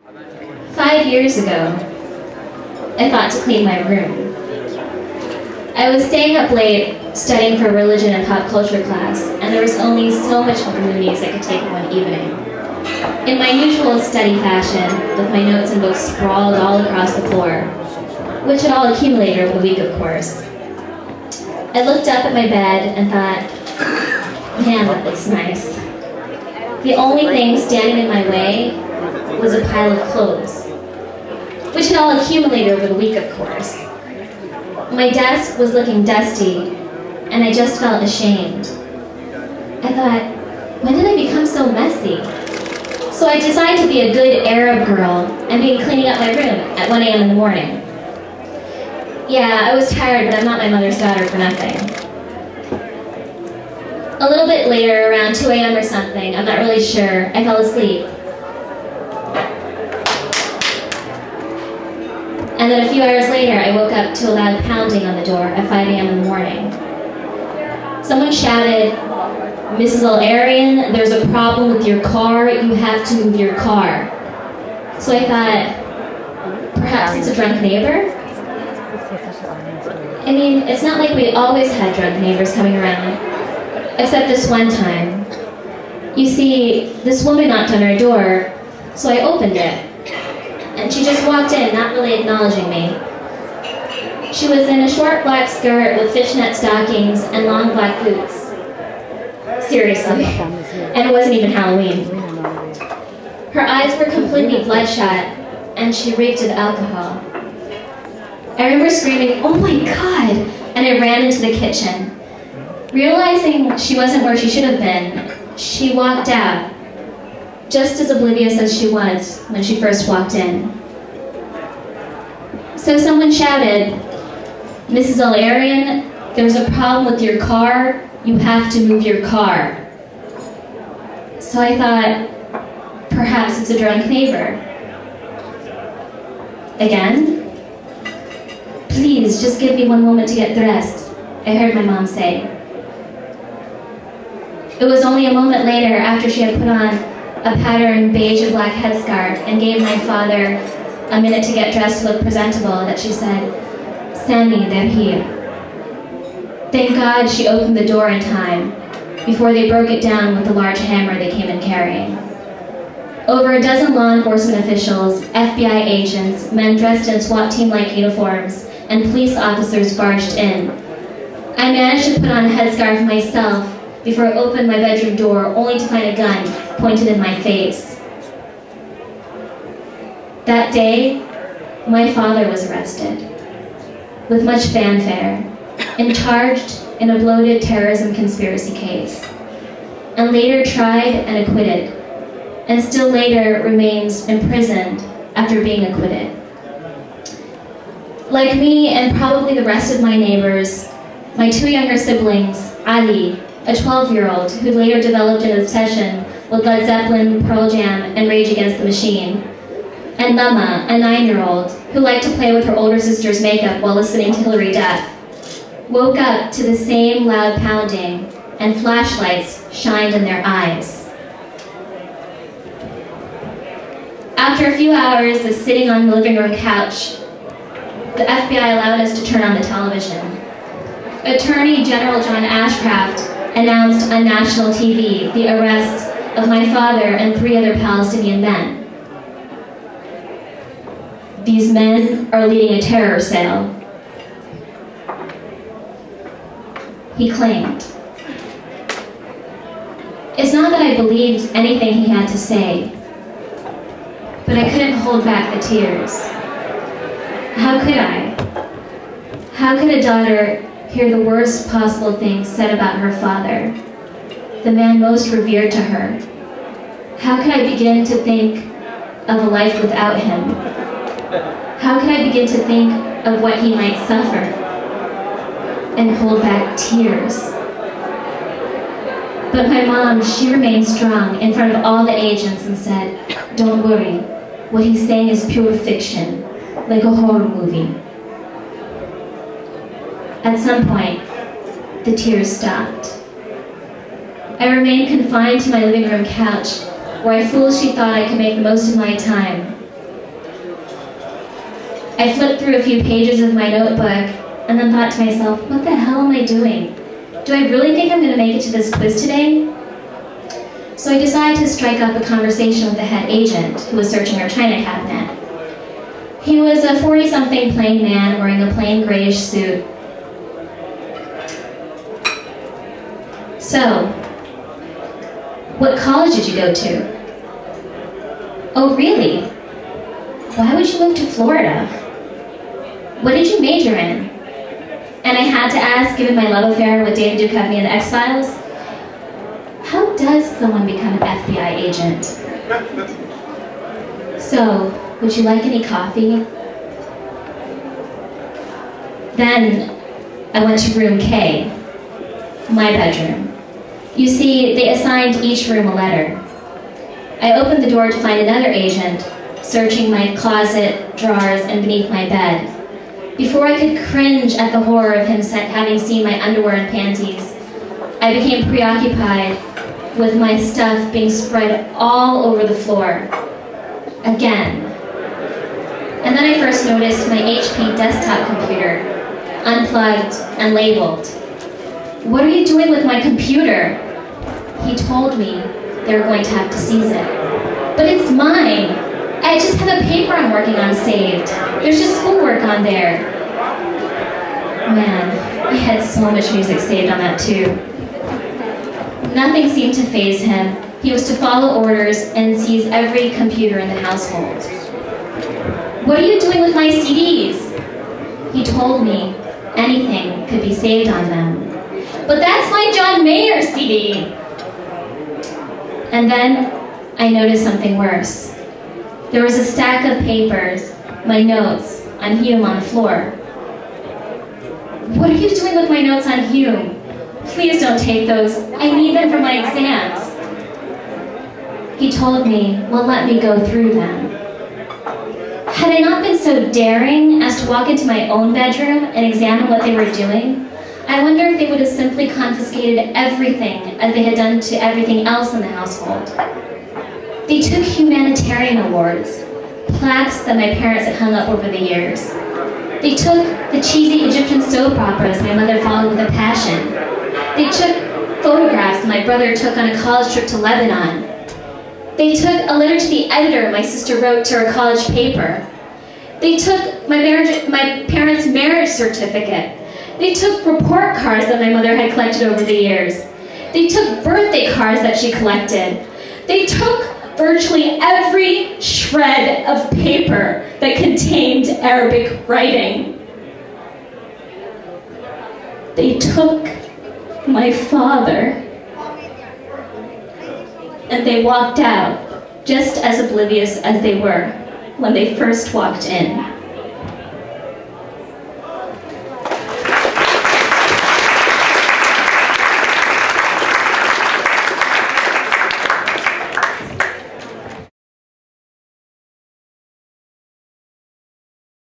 5 years ago, I thought to clean my room. I was staying up late studying for religion and pop culture class, and there was only so much movies I could take in one evening. In my usual study fashion, with my notes and books sprawled all across the floor, which had all accumulated over the week, of course, I looked up at my bed and thought, man, that looks nice. The only thing standing in my way was a pile of clothes, which had all accumulated over the week, of course. My desk was looking dusty, and I just felt ashamed. I thought, when did I become so messy? So I decided to be a good Arab girl and began cleaning up my room at 1 a.m. in the morning. Yeah, I was tired, but I'm not my mother's daughter for nothing. A little bit later, around 2 a.m. or something, I'm not really sure, I fell asleep. And then a few hours later, I woke up to a loud pounding on the door at 5 a.m. in the morning. Someone shouted, "Mrs. Al-Arian, there's a problem with your car, you have to move your car." So I thought, perhaps it's a drunk neighbor? I mean, it's not like we always had drunk neighbors coming around, except this one time. You see, this woman knocked on our door, so I opened it. And she just walked in, not really acknowledging me. She was in a short black skirt with fishnet stockings and long black boots. Seriously. And it wasn't even Halloween. Her eyes were completely bloodshot, and she reeked of alcohol. I remember screaming, "Oh my God!" and I ran into the kitchen. Realizing she wasn't where she should have been, she walked out, just as oblivious as she was when she first walked in. So someone shouted, "Mrs. Al-Arian, there's a problem with your car, you have to move your car." So I thought, perhaps it's a drunk neighbor. Again? "Please, just give me one moment to get dressed," I heard my mom say. It was only a moment later, after she had put on a patterned beige and black headscarf and gave my father a minute to get dressed to look presentable, that she said, "Sammy, they're here." Thank God she opened the door in time, before they broke it down with the large hammer they came in carrying. Over a dozen law enforcement officials, FBI agents, men dressed in SWAT team-like uniforms, and police officers barged in. I managed to put on a headscarf myself before I opened my bedroom door, only to find a gun pointed in my face. That day, my father was arrested, with much fanfare, and charged in a bloated terrorism conspiracy case, and later tried and acquitted, and still later remains imprisoned after being acquitted. Like me and probably the rest of my neighbors, my two younger siblings, Ali, a 12-year-old who later developed an obsession with Led Zeppelin, Pearl Jam, and Rage Against the Machine, and Mama, a 9-year-old who liked to play with her older sister's makeup while listening to Hillary Duff, woke up to the same loud pounding, and flashlights shined in their eyes. After a few hours of sitting on the living room couch, the FBI allowed us to turn on the television. Attorney General John Ashcroft announced on national TV the arrests of my father and 3 other Palestinian men. These men are leading a terror cell, he claimed. It's not that I believed anything he had to say, but I couldn't hold back the tears. How could I? How could a daughter hear the worst possible things said about her father, the man most revered to her? How could I begin to think of a life without him? How could I begin to think of what he might suffer and hold back tears? But my mom, she remained strong in front of all the agents and said, "Don't worry, what he's saying is pure fiction, like a horror movie." At some point, the tears stopped. I remained confined to my living room couch, where I foolishly thought I could make the most of my time, I flipped through a few pages of my notebook and then thought to myself, what the hell am I doing? Do I really think I'm going to make it to this quiz today? So I decided to strike up a conversation with the head agent who was searching our china cabinet. He was a 40-something plain man wearing a plain grayish suit. So, what college did you go to? Oh, really? Why would you move to Florida? What did you major in? And I had to ask, given my love affair with David Duchovny and the X-Files, how does someone become an FBI agent? So, would you like any coffee? Then, I went to room K, my bedroom. You see, they assigned each room a letter. I opened the door to find another agent, searching my closet, drawers, and beneath my bed. Before I could cringe at the horror of him having seen my underwear and panties, I became preoccupied with my stuff being spread all over the floor. Again. And then I first noticed my HP desktop computer, unplugged and labeled. What are you doing with my computer? He told me they were going to have to seize it. But it's mine. I just have a paper I'm working on saved. There's just schoolwork on there. Man, I had so much music saved on that too. Nothing seemed to faze him. He was to follow orders and seize every computer in the household. What are you doing with my CDs? He told me anything could be saved on them. But that's my John Mayer CD! And then I noticed something worse. There was a stack of papers, my notes, on Hume on the floor. What are you doing with my notes on Hume? Please don't take those. I need them for my exams. He told me, well, let me go through them. Had I not been so daring as to walk into my own bedroom and examine what they were doing, I wonder if they would have simply confiscated everything as they had done to everything else in the household. They took humanitarian awards, plaques that my parents had hung up over the years. They took the cheesy Egyptian soap operas my mother followed with a passion. They took photographs my brother took on a college trip to Lebanon. They took a letter to the editor my sister wrote to her college paper. They took my parents' marriage certificate. They took report cards that my mother had collected over the years. They took birthday cards that she collected. They took virtually every shred of paper that contained Arabic writing. They took my father, and they walked out just as oblivious as they were when they first walked in.